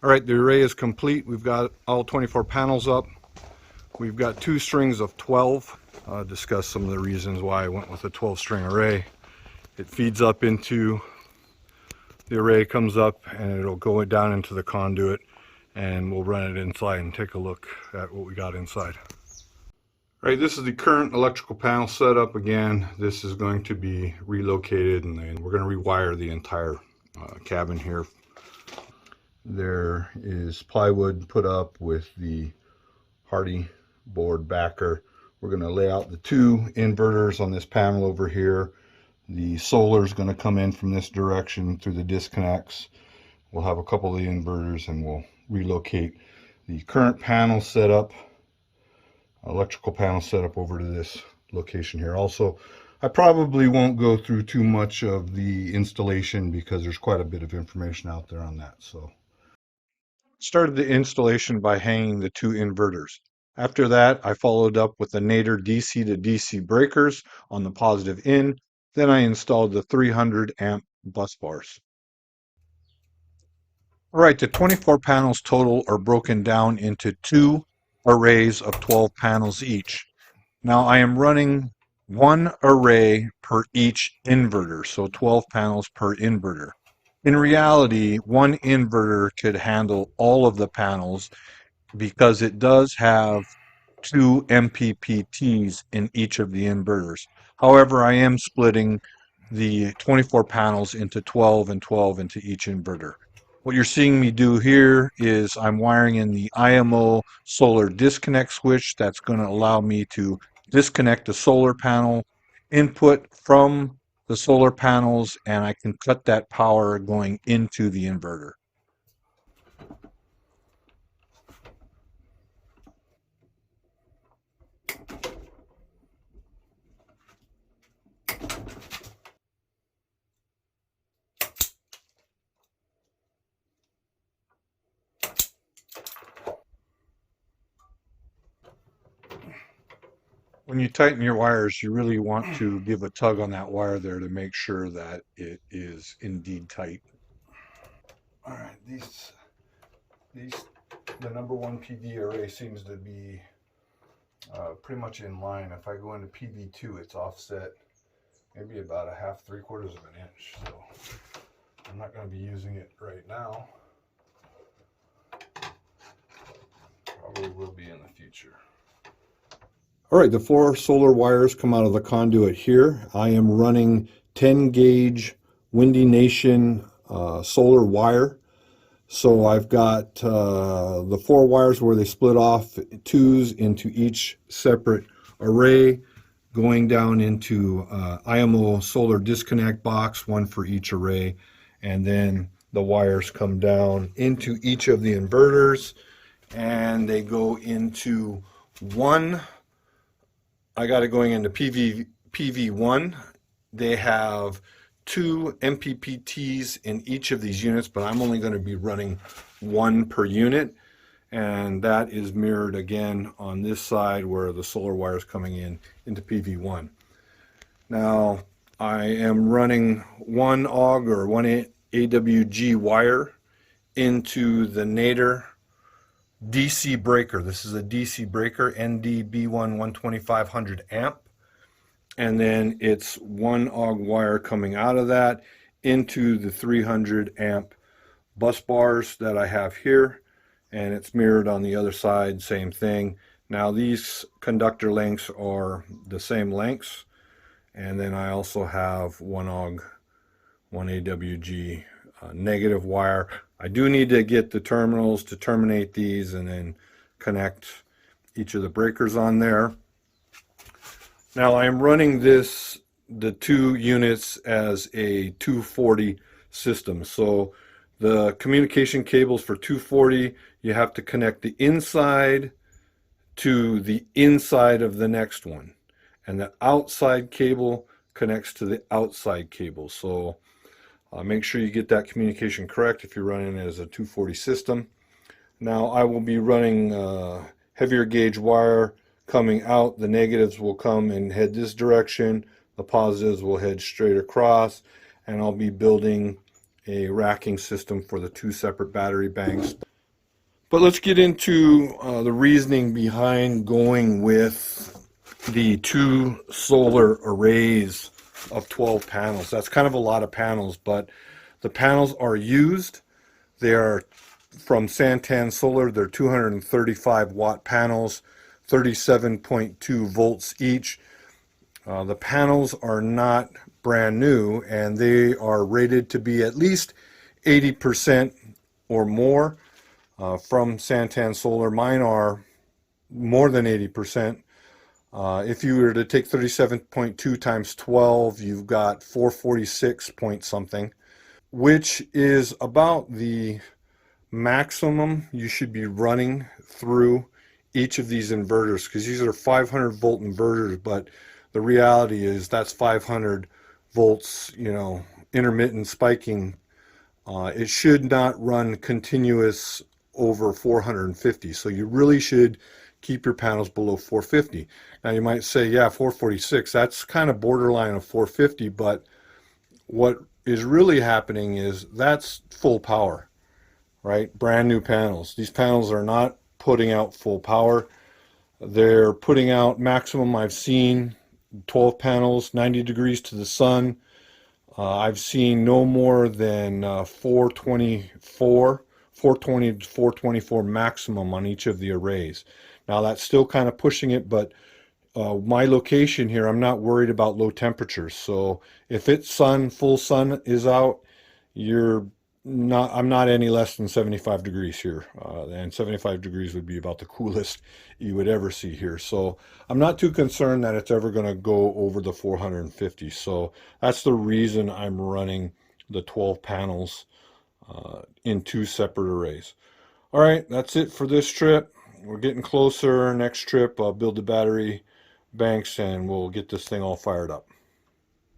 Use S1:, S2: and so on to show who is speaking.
S1: All right, the array is complete. We've got all 24 panels up. We've got 2 strings of 12. I'll discuss some of the reasons why I went with a 12-string array. It feeds up into the array, comes up, and it'll go down into the conduit, and we'll run it inside and take a look at what we got inside. All right, this is the current electrical panel setup. Again, this is going to be relocated, and then we're going to rewire the entire cabin here. There is plywood put up with the hardy board backer. We're going to lay out the 2 inverters on this panel over here. The solar is going to come in from this direction through the disconnects. We'll have a couple of the inverters, and we'll relocate the current panel setup, electrical panel setup, over to this location here. Also, I probably won't go through too much of the installation because there's quite a bit of information out there on that. So started the installation by hanging the 2 inverters. After that, I followed up with the Nader DC to DC breakers on the positive in. Then I installed the 300 amp bus bars. All right, the 24 panels total are broken down into 2 arrays of 12 panels each. Now I am running 1 array per each inverter, so 12 panels per inverter. In reality, 1 inverter could handle all of the panels because it does have 2 MPPTs in each of the inverters. However, I am splitting the 24 panels into 12 and 12 into each inverter. What you're seeing me do here is I'm wiring in the IMO solar disconnect switch. That's going to allow me to disconnect the solar panel input from the solar panels, and I can cut that power going into the inverter. When you tighten your wires, you really want to give a tug on that wire there to make sure that it is indeed tight. All right, the number 1 PV array seems to be pretty much in line. If I go into PV2, it's offset maybe about a half, 3/4 of an inch. So I'm not going to be using it right now. Probably will be in the future. All right, the 4 solar wires come out of the conduit here. I am running 10 gauge Windy Nation solar wire. So I've got the 4 wires where they split off 2s into each separate array, going down into IMO solar disconnect box, 1 for each array. And then the wires come down into each of the inverters, and they go into 1. I got it going into PV1. They have 2 MPPTs in each of these units, but I'm only going to be running 1 per unit, and that is mirrored again on this side where the solar wire is coming in into PV1. Now I am running 1 AUG or 1 AWG wire into the Nader DC breaker. This is a DC breaker, NDB1 12500 amp. And then it's 1 AUG wire coming out of that into the 300 amp bus bars that I have here. And it's mirrored on the other side, same thing. Now these conductor lengths are the same lengths. And then I also have 1 AUG, 1 AWG negative wire. I do need to get the terminals to terminate these and then connect each of the breakers on there. Now I am running the 2 units as a 240 system. So the communication cables for 240, you have to connect the inside to the inside of the next one. And the outside cable connects to the outside cable. So make sure you get that communication correct if you're running it as a 240 system. Now I will be running heavier gauge wire coming out. The negatives will come and head this direction. The positives will head straight across. And I'll be building a racking system for the 2 separate battery banks. But let's get into the reasoning behind going with the 2 solar arrays of 12 panels. That's kind of a lot of panels, but the panels are used. They are from Santan Solar. They're 235 watt panels, 37.2 volts each. The panels are not brand new, and they are rated to be at least 80% or more from Santan Solar. Mine are more than 80%. If you were to take 37.2 times 12, you've got 446 point something, which is about the maximum you should be running through each of these inverters, because these are 500 volt inverters, but the reality is that's 500 volts, you know, intermittent spiking. It should not run continuous over 450. So you really should keep your panels below 450. Now you might say, yeah, 446, that's kind of borderline of 450, but what is really happening is that's full power, right? Brand new panels. These panels are not putting out full power. They're putting out maximum I've seen 12 panels, 90 degrees to the sun. I've seen no more than 420 to 424 maximum on each of the arrays. Now that's still kind of pushing it, but my location here, I'm not worried about low temperatures. So if it's full sun is out, I'm not any less than 75 degrees here, and 75 degrees would be about the coolest you would ever see here. So I'm not too concerned that it's ever going to go over the 450. So that's the reason I'm running the 12 panels in 2 separate arrays. All right, that's it for this trip. We're getting closer. Next trip, I'll build the battery banks and we'll get this thing all fired up.